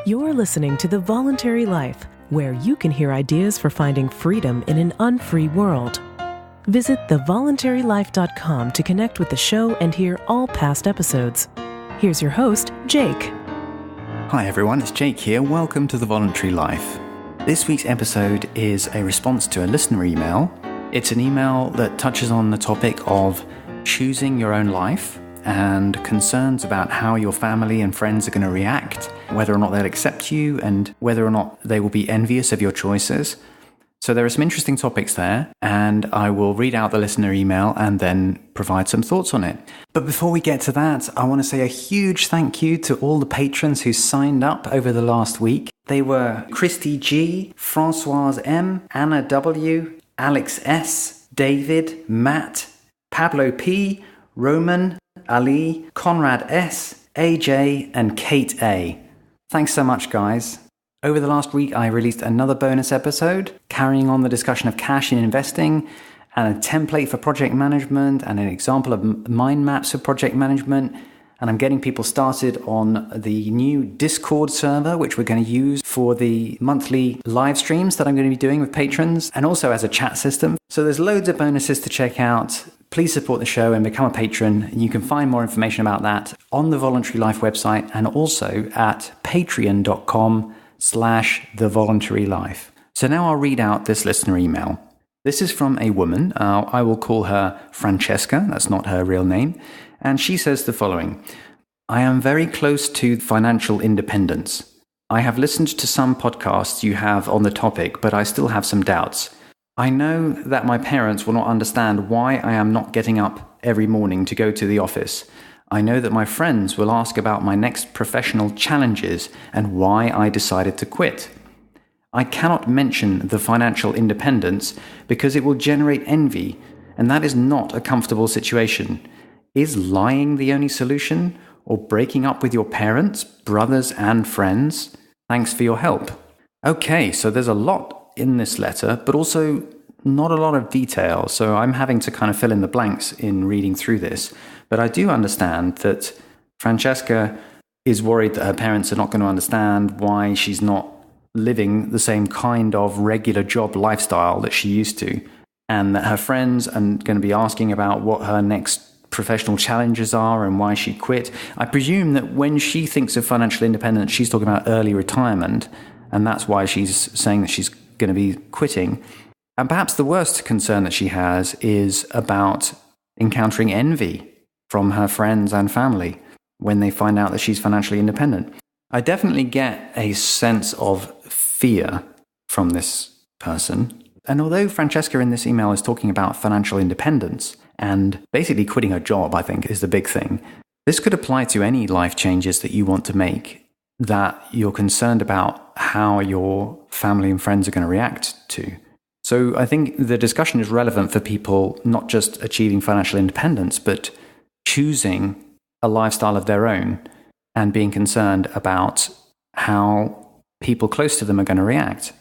You're listening to The Voluntary Life, where you can hear ideas for finding freedom in an unfree world. Visit thevoluntarylife.com to connect with the show and hear all past episodes. Here's your host, Jake. Hi everyone, it's Jake here. Welcome to The Voluntary Life. This week's episode is a response to a listener email. It's an email that touches on the topic of choosing your own life and concerns about how your family and friends are going to react, whether or not they'll accept you, and whether or not they will be envious of your choices. So there are some interesting topics there, and I will read out the listener email and then provide some thoughts on it. But before we get to that, I want to say a huge thank you to all the patrons who signed up over the last week. They were Christy G, Françoise M, Anna W, Alex S, David, Matt, Pablo P, Roman, Ali, Conrad S, AJ, and Kate A. Thanks so much, guys. Over the last week, I released another bonus episode, carrying on the discussion of cash in investing, and a template for project management, and an example of mind maps for project management. And I'm getting people started on the new Discord server, which we're going to use for the monthly live streams that I'm going to be doing with patrons, and also as a chat system. So there's loads of bonuses to check out. Please support the show and become a patron. You can find more information about that on the Voluntary Life website and also at patreon.com/thevoluntarylife. So now I'll read out this listener email. This is from a woman. I will call her Francesca. That's not her real name. And she says the following: I am very close to financial independence. I have listened to some podcasts you have on the topic, but I still have some doubts. I know that my parents will not understand why I am not getting up every morning to go to the office. I know that my friends will ask about my next professional challenges and why I decided to quit. I cannot mention the financial independence because it will generate envy, and that is not a comfortable situation. Is lying the only solution, or breaking up with your parents, brothers, and friends? Thanks for your help. Okay, so there's a lot in this letter, but also not a lot of detail. So I'm having to kind of fill in the blanks in reading through this. But I do understand that Francesca is worried that her parents are not going to understand why she's not living the same kind of regular job lifestyle that she used to, and that her friends are going to be asking about what her next professional challenges are and why she quit. I presume that when she thinks of financial independence, she's talking about early retirement, and that's why she's saying that she's going to be quitting. And perhaps the worst concern that she has is about encountering envy from her friends and family when they find out that she's financially independent. I definitely get a sense of fear from this person. And although Francesca in this email is talking about financial independence and basically quitting her job, I think is the big thing, this could apply to any life changes that you want to make that you're concerned about how your family and friends are going to react to. So I think the discussion is relevant for people not just achieving financial independence, but choosing a lifestyle of their own and being concerned about how people close to them are going to react.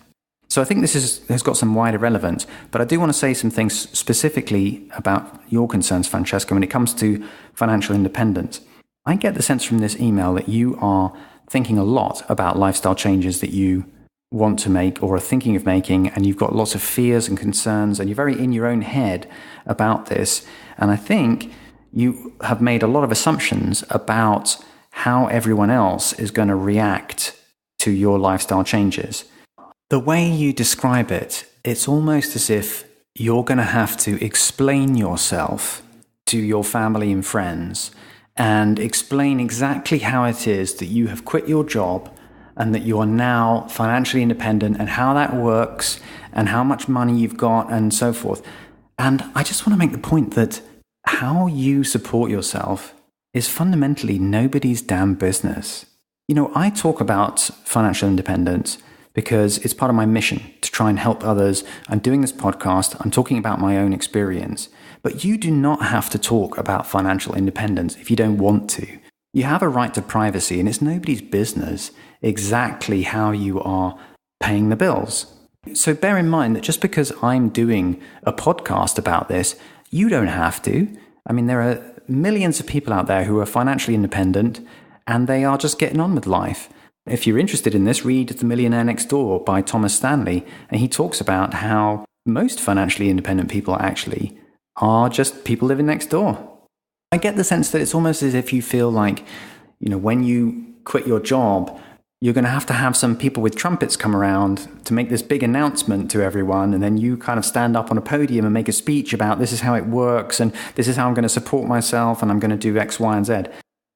So I think this has got some wider relevance, but I do want to say some things specifically about your concerns, Francesca, when it comes to financial independence. I get the sense from this email that you are thinking a lot about lifestyle changes that you want to make or are thinking of making, and you've got lots of fears and concerns, and you're very in your own head about this. And I think you have made a lot of assumptions about how everyone else is going to react to your lifestyle changes. The way you describe it, it's almost as if you're going to have to explain yourself to your family and friends and explain exactly how it is that you have quit your job and that you are now financially independent and how that works and how much money you've got and so forth. And I just want to make the point that how you support yourself is fundamentally nobody's damn business. You know, I talk about financial independence because it's part of my mission to try and help others. I'm doing this podcast. I'm talking about my own experience. But you do not have to talk about financial independence if you don't want to. You have a right to privacy, and it's nobody's business exactly how you are paying the bills. So bear in mind that just because I'm doing a podcast about this, you don't have to. I mean, there are millions of people out there who are financially independent and they are just getting on with life. If you're interested in this, read The Millionaire Next Door by Thomas Stanley, and he talks about how most financially independent people actually are just people living next door. I get the sense that it's almost as if you feel like, when you quit your job, you're going to have some people with trumpets come around to make this big announcement to everyone, and then you kind of stand up on a podium and make a speech about this is how it works, and this is how I'm going to support myself, and I'm going to do X, Y, and Z.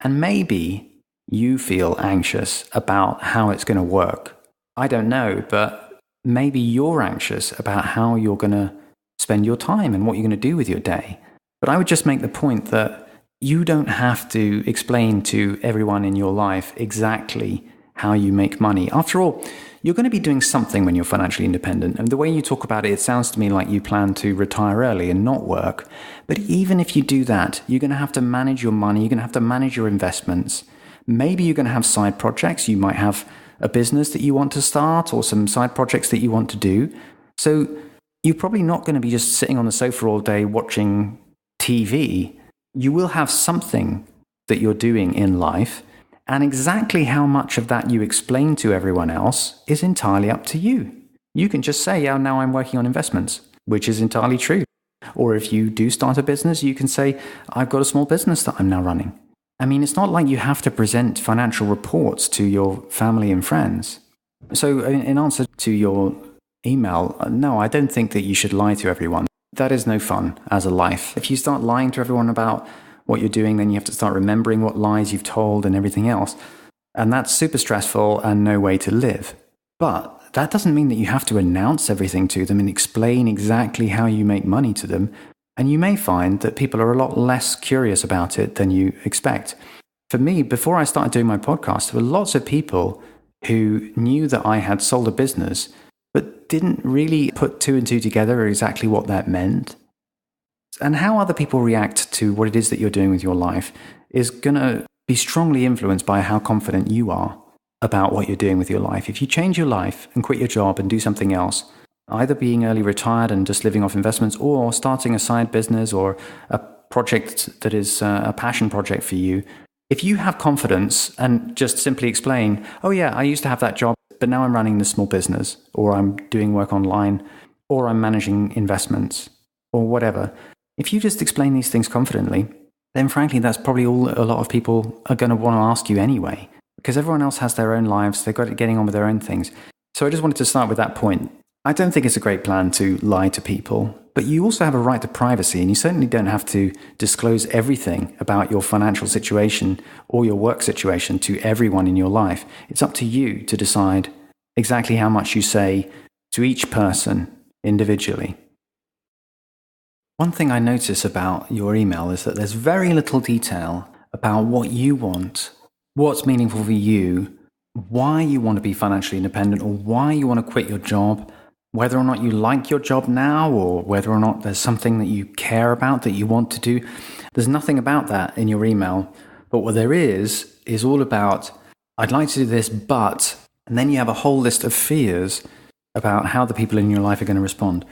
And maybe you feel anxious about how it's going to work. I don't know, but maybe you're anxious about how you're going to spend your time and what you're going to do with your day. But I would just make the point that you don't have to explain to everyone in your life exactly how you make money. After all, you're going to be doing something when you're financially independent. And the way you talk about it, it sounds to me like you plan to retire early and not work. But even if you do that, you're going to have to manage your money. You're going to have to manage your investments. Maybe you're going to have side projects. You might have a business that you want to start or some side projects that you want to do. So you're probably not going to be just sitting on the sofa all day watching TV. You will have something that you're doing in life. And exactly how much of that you explain to everyone else is entirely up to you. You can just say, now I'm working on investments, which is entirely true. Or if you do start a business, you can say, I've got a small business that I'm now running. I mean, it's not like you have to present financial reports to your family and friends. So in answer to your email, no, I don't think that you should lie to everyone. That is no fun as a life. If you start lying to everyone about what you're doing, then you have to start remembering what lies you've told and everything else. And that's super stressful and no way to live. But that doesn't mean that you have to announce everything to them and explain exactly how you make money to them. And you may find that people are a lot less curious about it than you expect. For me, before I started doing my podcast, there were lots of people who knew that I had sold a business, but didn't really put two and two together exactly what that meant. And how other people react to what it is that you're doing with your life is going to be strongly influenced by how confident you are about what you're doing with your life. If you change your life and quit your job and do something else, either being early retired and just living off investments, or starting a side business or a project that is a passion project for you, if you have confidence and just simply explain, oh yeah, I used to have that job, but now I'm running this small business, or I'm doing work online, or I'm managing investments, or whatever. If you just explain these things confidently, then frankly, that's probably all a lot of people are going to want to ask you anyway, because everyone else has their own lives. They've got it getting on with their own things. So I just wanted to start with that point. I don't think it's a great plan to lie to people, but you also have a right to privacy, and you certainly don't have to disclose everything about your financial situation or your work situation to everyone in your life. It's up to you to decide exactly how much you say to each person individually. One thing I notice about your email is that there's very little detail about what you want, what's meaningful for you, why you want to be financially independent, or why you want to quit your job, whether or not you like your job now, or whether or not there's something that you care about that you want to do. There's nothing about that in your email. But what there is all about, I'd like to do this, but, and then you have a whole list of fears about how the people in your life are going to respond.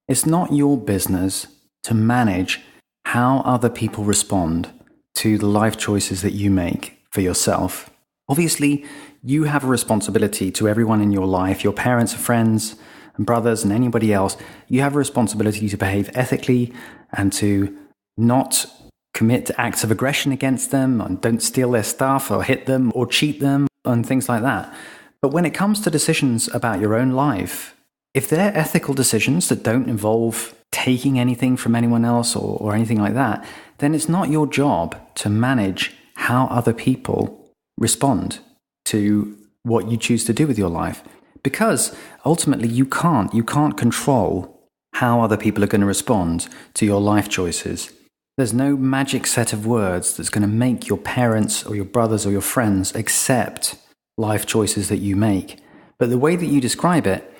It's not your business to manage how other people respond to the life choices that you make for yourself. Obviously, you have a responsibility to everyone in your life, your parents, friends, and brothers, and anybody else. You have a responsibility to behave ethically and to not commit acts of aggression against them, and don't steal their stuff or hit them or cheat them and things like that. But when it comes to decisions about your own life, if they're ethical decisions that don't involve taking anything from anyone else or anything like that, then it's not your job to manage how other people respond to what you choose to do with your life. Because ultimately you can't control how other people are going to respond to your life choices. There's no magic set of words that's going to make your parents or your brothers or your friends accept life choices that you make. But the way that you describe it,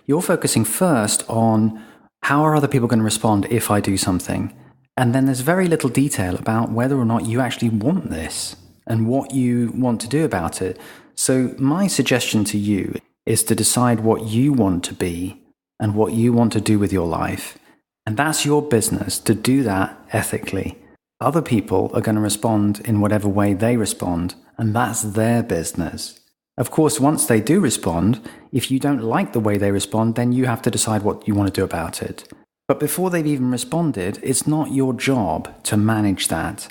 you're focusing first on how are other people going to respond if I do something? And then there's very little detail about whether or not you actually want this and what you want to do about it. So my suggestion to you is to decide what you want to be and what you want to do with your life. And that's your business to do that ethically. Other people are going to respond in whatever way they respond, and that's their business. Of course, once they do respond, if you don't like the way they respond, then you have to decide what you want to do about it. But before they've even responded, it's not your job to manage that.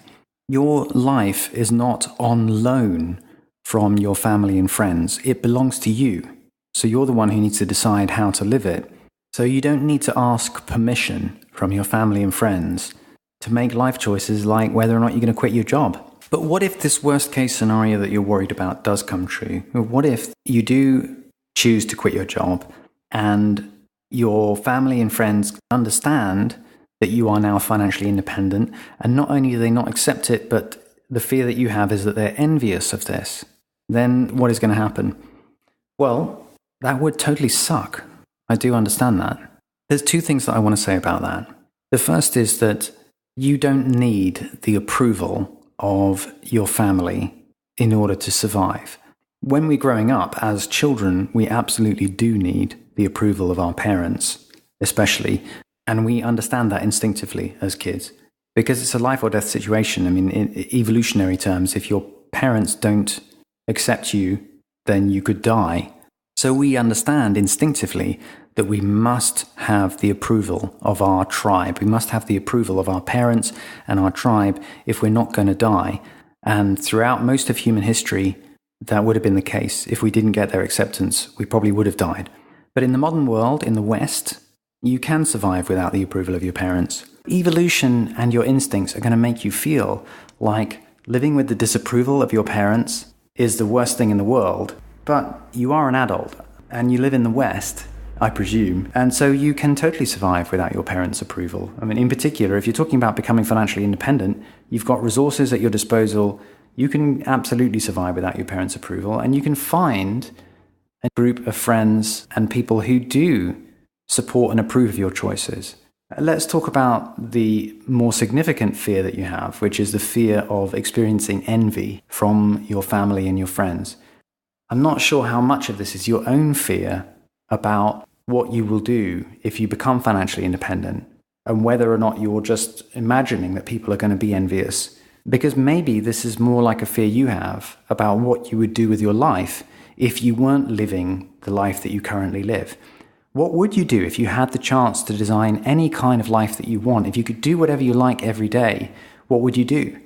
Your life is not on loan from your family and friends. It belongs to you. So you're the one who needs to decide how to live it. So you don't need to ask permission from your family and friends to make life choices like whether or not you're going to quit your job. But what if this worst case scenario that you're worried about does come true? What if you do choose to quit your job and your family and friends understand that you are now financially independent, and not only do they not accept it, but the fear that you have is that they're envious of this? Then what is going to happen? Well, that would totally suck. I do understand that. There's two things that I want to say about that. The first is that you don't need the approval of your family in order to survive. When we're growing up as children, we absolutely do need the approval of our parents, especially, and we understand that instinctively as kids, because it's a life or death situation. I mean, in evolutionary terms, if your parents don't accept you, then you could die. So we understand instinctively that we must have the approval of our tribe. We must have the approval of our parents and our tribe if we're not going to die. And throughout most of human history, that would have been the case. If we didn't get their acceptance, we probably would have died. But in the modern world, in the West, you can survive without the approval of your parents. Evolution and your instincts are going to make you feel like living with the disapproval of your parents is the worst thing in the world. But you are an adult and you live in the West, I presume, and so you can totally survive without your parents' approval. I mean, in particular, if you're talking about becoming financially independent, you've got resources at your disposal. You can absolutely survive without your parents' approval, and you can find a group of friends and people who do support and approve of your choices. Let's talk about the more significant fear that you have, which is the fear of experiencing envy from your family and your friends. I'm not sure how much of this is your own fear about what you will do if you become financially independent, and whether or not you're just imagining that people are going to be envious. Because maybe this is more like a fear you have about what you would do with your life if you weren't living the life that you currently live. What would you do if you had the chance to design any kind of life that you want? If you could do whatever you like every day, what would you do?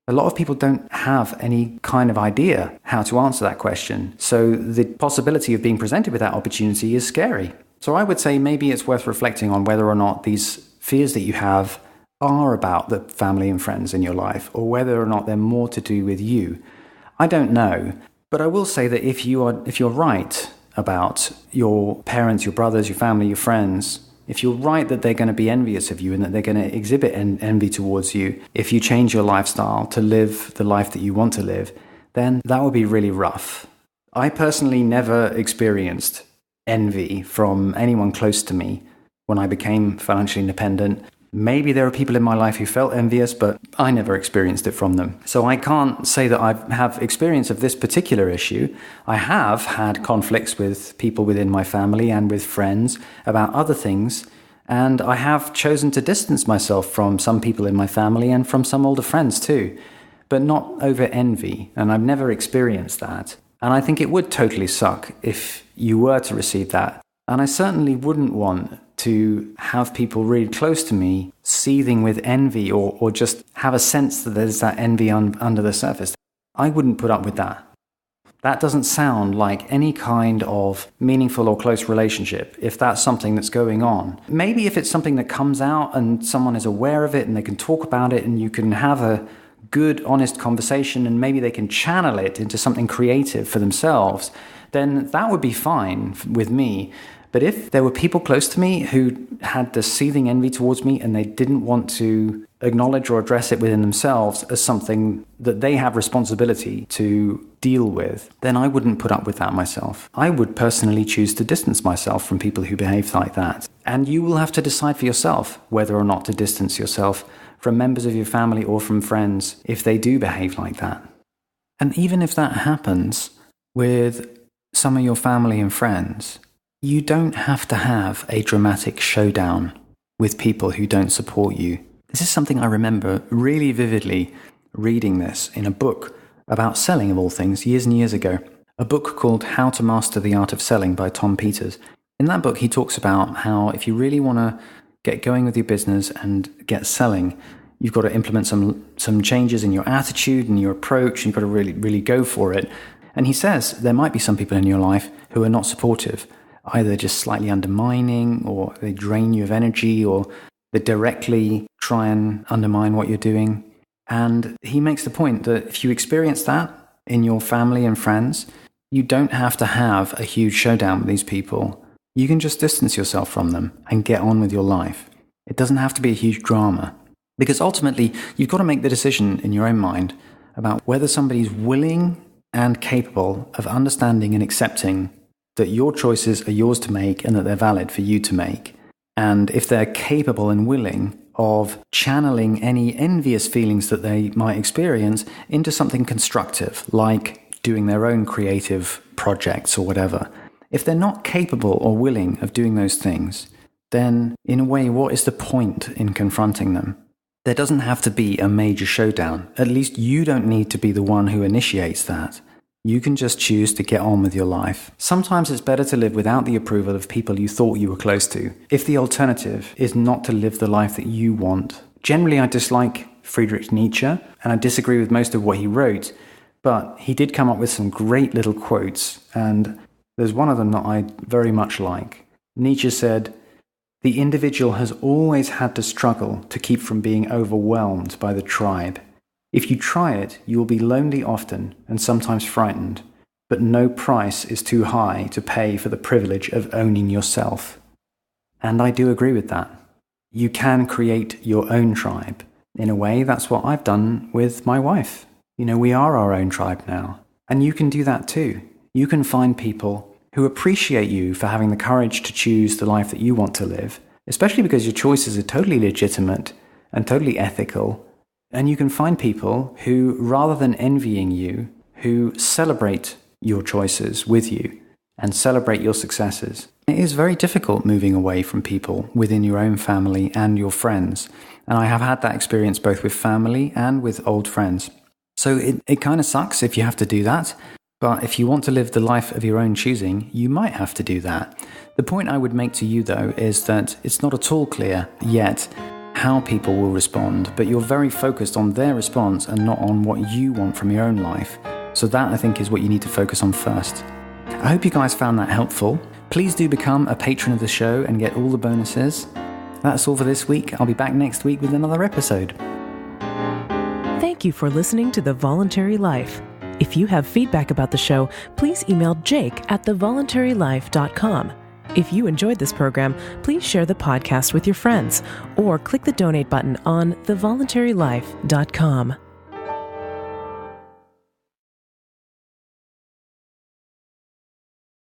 A lot of people don't have any kind of idea how to answer that question. So the possibility of being presented with that opportunity is scary. So I would say maybe it's worth reflecting on whether or not these fears that you have are about the family and friends in your life, or whether or not they're more to do with you. I don't know. But I will say that if you're right about your parents, your brothers, your family, your friends, if you're right that they're going to be envious of you and that they're going to exhibit envy towards you, if you change your lifestyle to live the life that you want to live, then that would be really rough. I personally never experienced envy from anyone close to me when I became financially independent. Maybe there are people in my life who felt envious, but I never experienced it from them. So I can't say that I have experience of this particular issue. I have had conflicts with people within my family and with friends about other things, and I have chosen to distance myself from some people in my family and from some older friends too, but not over envy, and I've never experienced that. And I think it would totally suck if you were to receive that. And I certainly wouldn't want to have people really close to me seething with envy, or just have a sense that there's that envy under the surface. I wouldn't put up with that. That doesn't sound like any kind of meaningful or close relationship if that's something that's going on. Maybe if it's something that comes out and someone is aware of it and they can talk about it and you can have a good, honest conversation and maybe they can channel it into something creative for themselves, then that would be fine with me. But if there were people close to me who had this seething envy towards me and they didn't want to acknowledge or address it within themselves as something that they have responsibility to deal with, then I wouldn't put up with that myself. I would personally choose to distance myself from people who behave like that. And you will have to decide for yourself whether or not to distance yourself from members of your family or from friends if they do behave like that. And even if that happens with some of your family and friends, you don't have to have a dramatic showdown with people who don't support you. This is something I remember really vividly reading this in a book about selling, of all things, years and years ago. a book called How to Master the Art of Selling by Tom Peters. In that book, he talks about how if you really want to get going with your business and get selling, you've got to implement some changes in your attitude and your approach, and you've got to really go for it. And he says there might be some people in your life who are not supportive, either just slightly undermining, or they drain you of energy, or they directly try and undermine what you're doing. And he makes the point that if you experience that in your family and friends, you don't have to have a huge showdown with these people. You can just distance yourself from them and get on with your life. It doesn't have to be a huge drama. Because ultimately, you've got to make the decision in your own mind about whether somebody's willing and capable of understanding and accepting that your choices are yours to make and that they're valid for you to make. And if they're capable and willing of channeling any envious feelings that they might experience into something constructive, like doing their own creative projects or whatever. If they're not capable or willing of doing those things, then in a way, what is the point in confronting them? There doesn't have to be a major showdown. At least you don't need to be the one who initiates that. You can just choose to get on with your life. Sometimes it's better to live without the approval of people you thought you were close to, if the alternative is not to live the life that you want. Generally, I dislike Friedrich Nietzsche, and I disagree with most of what he wrote, but he did come up with some great little quotes, and there's one of them that I very much like. Nietzsche said, "The individual has always had to struggle to keep from being overwhelmed by the tribe. If you try it, you will be lonely often and sometimes frightened, but no price is too high to pay for the privilege of owning yourself." And I do agree with that. You can create your own tribe. In a way, that's what I've done with my wife. We are our own tribe now. And you can do that too. You can find people who appreciate you for having the courage to choose the life that you want to live, especially because your choices are totally legitimate and totally ethical. And you can find people who, rather than envying you, who celebrate your choices with you and celebrate your successes. It is very difficult moving away from people within your own family and your friends. And I have had that experience both with family and with old friends. So it kind of sucks if you have to do that. But if you want to live the life of your own choosing, you might have to do that. The point I would make to you, though, is that it's not at all clear yet how people will respond, but you're very focused on their response and not on what you want from your own life. So that, I think, is what you need to focus on first. I hope you guys found that helpful. Please do become a patron of the show and get all the bonuses. That's all for this week. I'll be back next week with another episode. Thank you for listening to The Voluntary Life. If you have feedback about the show, please email jake@thevoluntarylife.com. If you enjoyed this program, please share the podcast with your friends or click the donate button on thevoluntarylife.com.